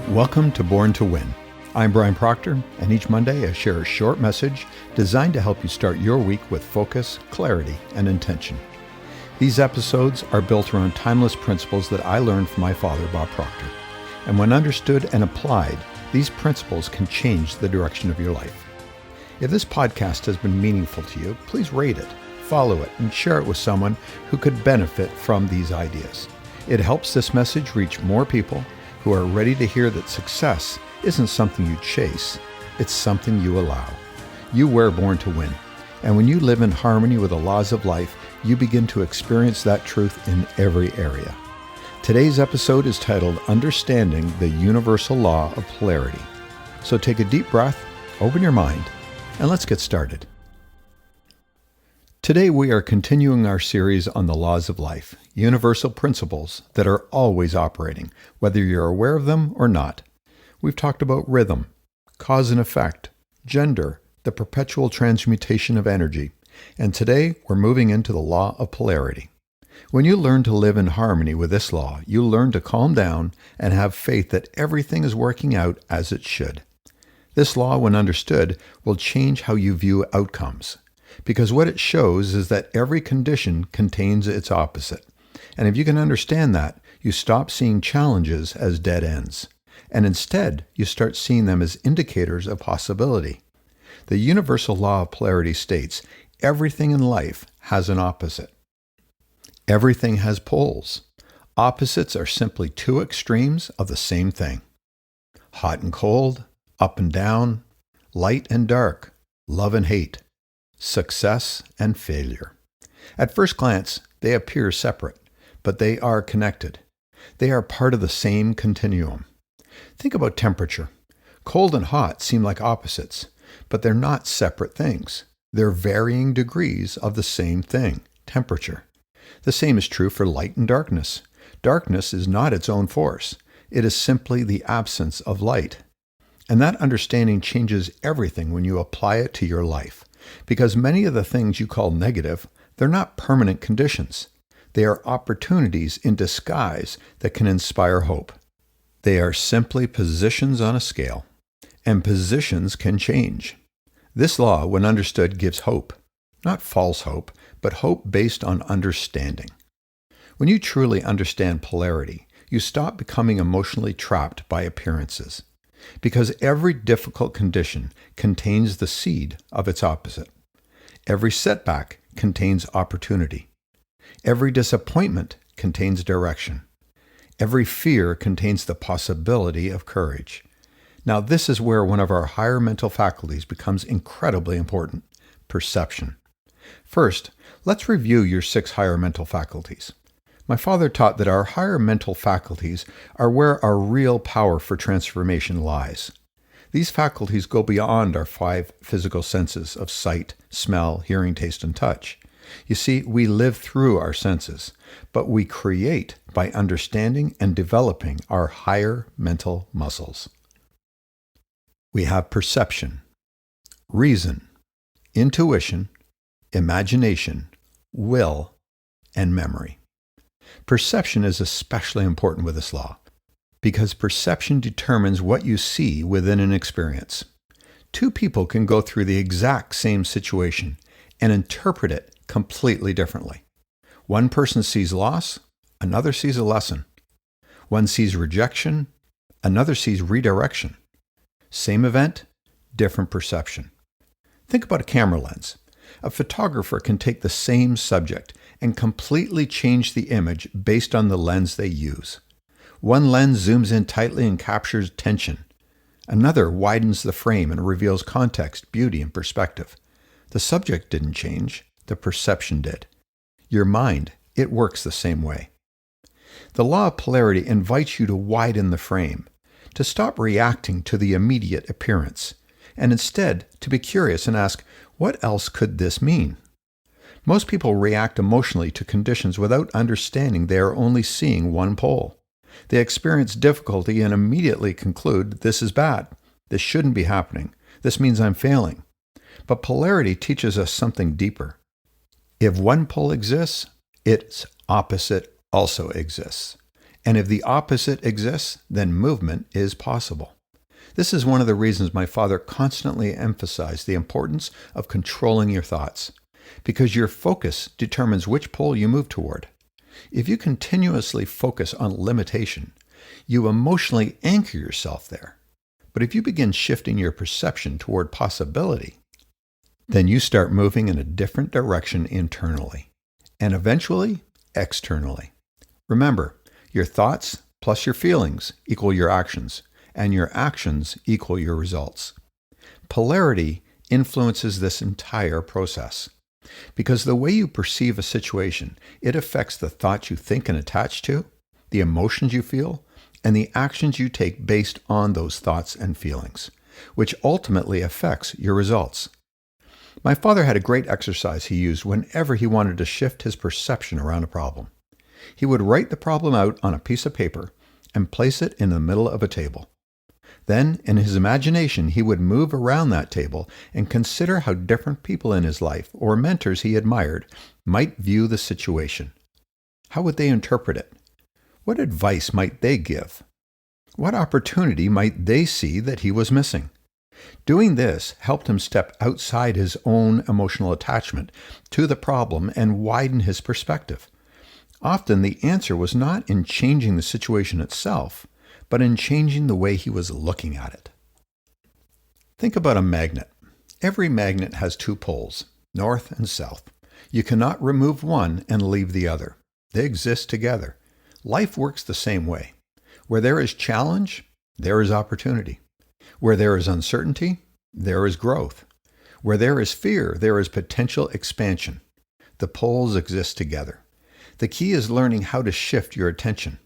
Welcome to Born to Win. I'm Brian Proctor, and each Monday I share a short message designed to help you start your week with focus, clarity, and intention. These episodes are built around timeless principles that I learned from my father, Bob Proctor. And when understood and applied, these principles can change the direction of your life. If this podcast has been meaningful to you, please rate it, follow it, and share it with someone who could benefit from these ideas. It helps this message reach more people who are ready to hear that success isn't something you chase, it's something you allow. You were born to win. And when you live in harmony with the laws of life, you begin to experience that truth in every area. Today's episode is titled Understanding the Universal Law of Polarity. So take a deep breath, open your mind, and let's get started. Today we are continuing our series on the laws of life, universal principles that are always operating, whether you're aware of them or not. We've talked about rhythm, cause and effect, gender, the perpetual transmutation of energy, and today we're moving into the law of polarity. When you learn to live in harmony with this law, you learn to calm down and have faith that everything is working out as it should. This law, when understood, will change how you view outcomes. Because what it shows is that every condition contains its opposite. And if you can understand that, you stop seeing challenges as dead ends. And instead, you start seeing them as indicators of possibility. The universal law of polarity states, everything in life has an opposite. Everything has poles. Opposites are simply two extremes of the same thing. Hot and cold, up and down, light and dark, love and hate. Success and failure. At first glance, they appear separate, but they are connected. They are part of the same continuum. Think about temperature. Cold and hot seem like opposites, but they're not separate things. They're varying degrees of the same thing, temperature. The same is true for light and darkness. Darkness is not its own force. It is simply the absence of light. And that understanding changes everything when you apply it to your life. Because many of the things you call negative, they're not permanent conditions. They are opportunities in disguise that can inspire hope. They are simply positions on a scale, and positions can change. This law, when understood, gives hope. Not false hope, but hope based on understanding. When you truly understand polarity, you stop becoming emotionally trapped by appearances. Because every difficult condition contains the seed of its opposite. Every setback contains opportunity. Every disappointment contains direction. Every fear contains the possibility of courage. Now, this is where one of our higher mental faculties becomes incredibly important, perception. First, let's review your 6 higher mental faculties. My father taught that our higher mental faculties are where our real power for transformation lies. These faculties go beyond our 5 physical senses of sight, smell, hearing, taste, and touch. You see, we live through our senses, but we create by understanding and developing our higher mental muscles. We have perception, reason, intuition, imagination, will, and memory. Perception is especially important with this law, because perception determines what you see within an experience. 2 people can go through the exact same situation and interpret it completely differently. One person sees loss, another sees a lesson. One sees rejection, another sees redirection. Same event, different perception. Think about a camera lens. A photographer can take the same subject and completely change the image based on the lens they use. One lens zooms in tightly and captures tension. Another widens the frame and reveals context, beauty, and perspective. The subject didn't change, the perception did. Your mind, it works the same way. The law of polarity invites you to widen the frame, to stop reacting to the immediate appearance, and instead to be curious and ask, what else could this mean? Most people react emotionally to conditions without understanding they are only seeing one pole. They experience difficulty and immediately conclude, this is bad. This shouldn't be happening. This means I'm failing. But polarity teaches us something deeper. If one pole exists, its opposite also exists. And if the opposite exists, then movement is possible. This is one of the reasons my father constantly emphasized the importance of controlling your thoughts, because your focus determines which pole you move toward. If you continuously focus on limitation, you emotionally anchor yourself there. But if you begin shifting your perception toward possibility, then you start moving in a different direction internally, and eventually externally. Remember, your thoughts plus your feelings equal your actions, and your actions equal your results. Polarity influences this entire process. Because the way you perceive a situation, it affects the thoughts you think and attach to, the emotions you feel, and the actions you take based on those thoughts and feelings, which ultimately affects your results. My father had a great exercise he used whenever he wanted to shift his perception around a problem. He would write the problem out on a piece of paper and place it in the middle of a table. Then, in his imagination, he would move around that table and consider how different people in his life or mentors he admired might view the situation. How would they interpret it? What advice might they give? What opportunity might they see that he was missing? Doing this helped him step outside his own emotional attachment to the problem and widen his perspective. Often the answer was not in changing the situation itself, but in changing the way he was looking at it. Think about a magnet. Every magnet has two poles, north and south. You cannot remove one and leave the other. They exist together. Life works the same way. Where there is challenge, there is opportunity. Where there is uncertainty, there is growth. Where there is fear, there is potential expansion. The poles exist together. The key is learning how to shift your attention.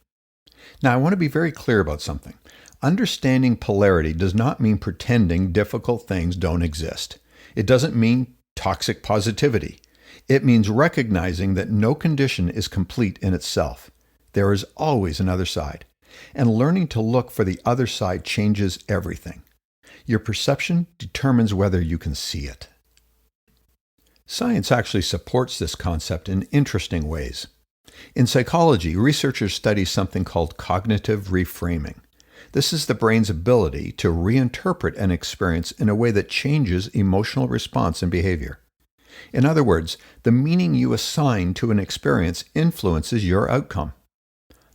Now, I want to be very clear about something. Understanding polarity does not mean pretending difficult things don't exist. It doesn't mean toxic positivity. It means recognizing that no condition is complete in itself. There is always another side. And learning to look for the other side changes everything. Your perception determines whether you can see it. Science actually supports this concept in interesting ways. In psychology, researchers study something called cognitive reframing. This is the brain's ability to reinterpret an experience in a way that changes emotional response and behavior. In other words, the meaning you assign to an experience influences your outcome.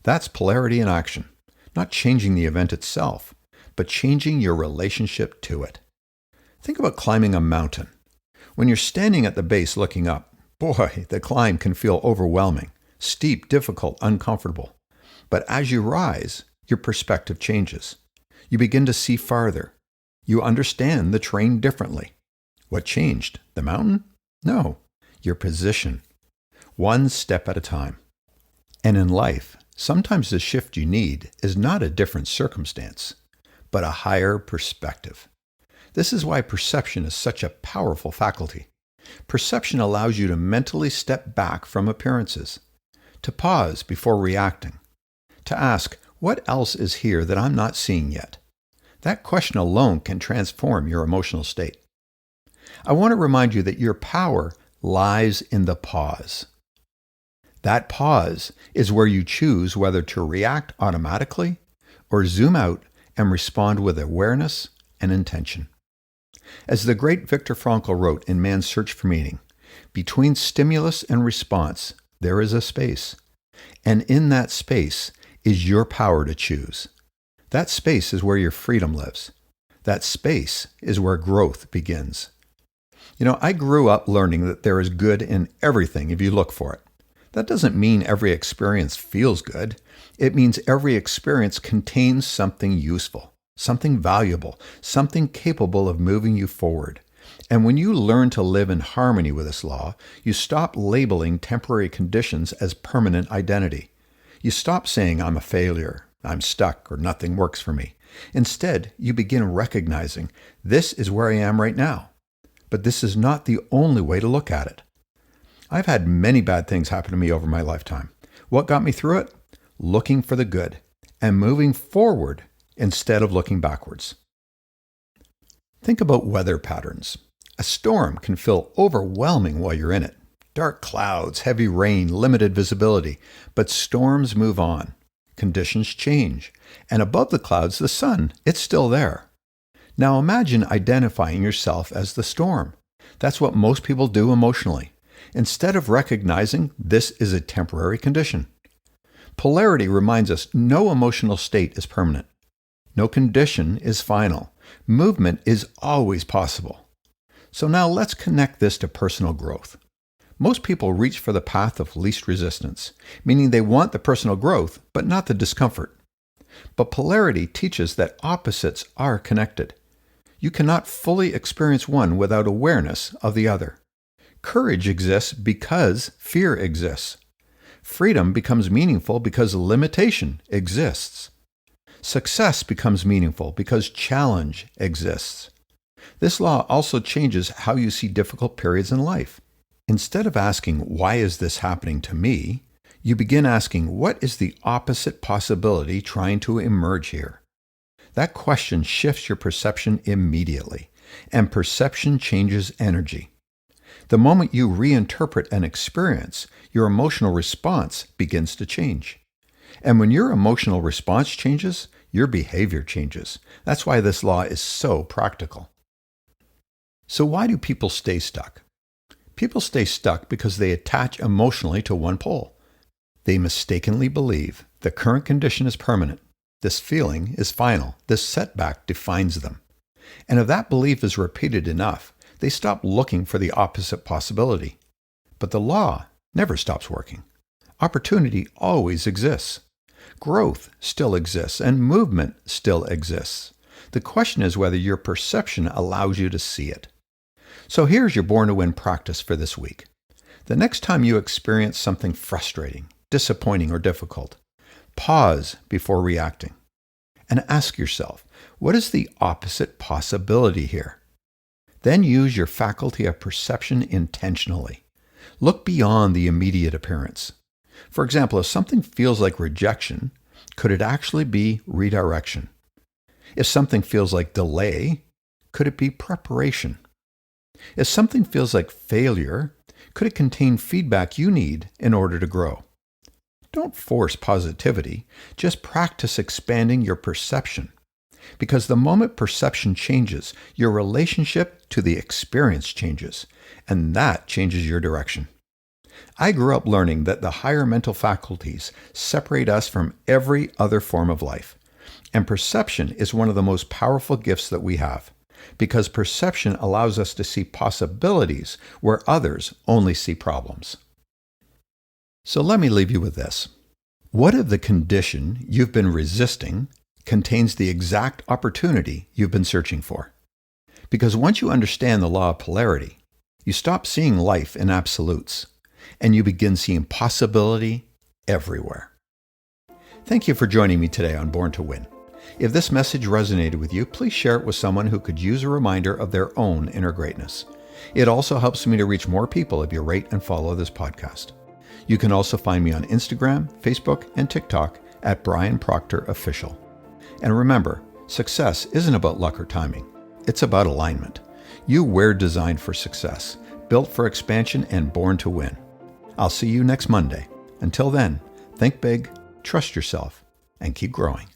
That's polarity in action, not changing the event itself, but changing your relationship to it. Think about climbing a mountain. When you're standing at the base looking up, boy, the climb can feel overwhelming. Steep, difficult, uncomfortable. But as you rise, your perspective changes. You begin to see farther. You understand the terrain differently. What changed? The mountain? No, your position. One step at a time. And in life, sometimes the shift you need is not a different circumstance, but a higher perspective. This is why perception is such a powerful faculty. Perception allows you to mentally step back from appearances, to pause before reacting, to ask, what else is here that I'm not seeing yet? That question alone can transform your emotional state. I want to remind you that your power lies in the pause. That pause is where you choose whether to react automatically or zoom out and respond with awareness and intention. As the great Viktor Frankl wrote in Man's Search for Meaning, between stimulus and response, there is a space. And in that space is your power to choose. That space is where your freedom lives. That space is where growth begins. I grew up learning that there is good in everything if you look for it. That doesn't mean every experience feels good. It means every experience contains something useful, something valuable, something capable of moving you forward. And when you learn to live in harmony with this law, you stop labeling temporary conditions as permanent identity. You stop saying, I'm a failure, I'm stuck, or nothing works for me. Instead, you begin recognizing, this is where I am right now. But this is not the only way to look at it. I've had many bad things happen to me over my lifetime. What got me through it? Looking for the good and moving forward instead of looking backwards. Think about weather patterns. A storm can feel overwhelming while you're in it. Dark clouds, heavy rain, limited visibility. But storms move on. conditions change, and above the clouds, the sun, it's still there. Now imagine identifying yourself as the storm. That's what most people do emotionally, instead of recognizing this is a temporary condition. Polarity reminds us no emotional state is permanent. No condition is final. Movement is always possible. So now let's connect this to personal growth. Most people reach for the path of least resistance, meaning they want the personal growth, but not the discomfort. But polarity teaches that opposites are connected. You cannot fully experience one without awareness of the other. Courage exists because fear exists. Freedom becomes meaningful because limitation exists. Success becomes meaningful because challenge exists. This law also changes how you see difficult periods in life. Instead of asking, why is this happening to me? You begin asking, what is the opposite possibility trying to emerge here? That question shifts your perception immediately, and perception changes energy. The moment you reinterpret an experience, your emotional response begins to change. And when your emotional response changes, your behavior changes. That's why this law is so practical. So why do people stay stuck? People stay stuck because they attach emotionally to one pole. They mistakenly believe the current condition is permanent. This feeling is final. This setback defines them. And if that belief is repeated enough, they stop looking for the opposite possibility. But the law never stops working. Opportunity always exists. Growth still exists, and movement still exists. The question is whether your perception allows you to see it. So here's your Born to Win practice for this week. The next time you experience something frustrating, disappointing, or difficult, pause before reacting and ask yourself, what is the opposite possibility here? Then use your faculty of perception intentionally. Look beyond the immediate appearance. For example, if something feels like rejection, could it actually be redirection? If something feels like delay, could it be preparation? If something feels like failure, could it contain feedback you need in order to grow? Don't force positivity, just practice expanding your perception. Because the moment perception changes, your relationship to the experience changes, and that changes your direction. I grew up learning that the higher mental faculties separate us from every other form of life, and perception is one of the most powerful gifts that we have, because perception allows us to see possibilities where others only see problems. So let me leave you with this. What if the condition you've been resisting contains the exact opportunity you've been searching for? Because once you understand the law of polarity, you stop seeing life in absolutes, and you begin seeing possibility everywhere. Thank you for joining me today on Born to Win. If this message resonated with you, please share it with someone who could use a reminder of their own inner greatness. It also helps me to reach more people if you rate and follow this podcast. You can also find me on Instagram, Facebook, and TikTok at Brian Proctor Official. And remember, success isn't about luck or timing. It's about alignment. You were designed for success, built for expansion, and born to win. I'll see you next Monday. Until then, think big, trust yourself, and keep growing.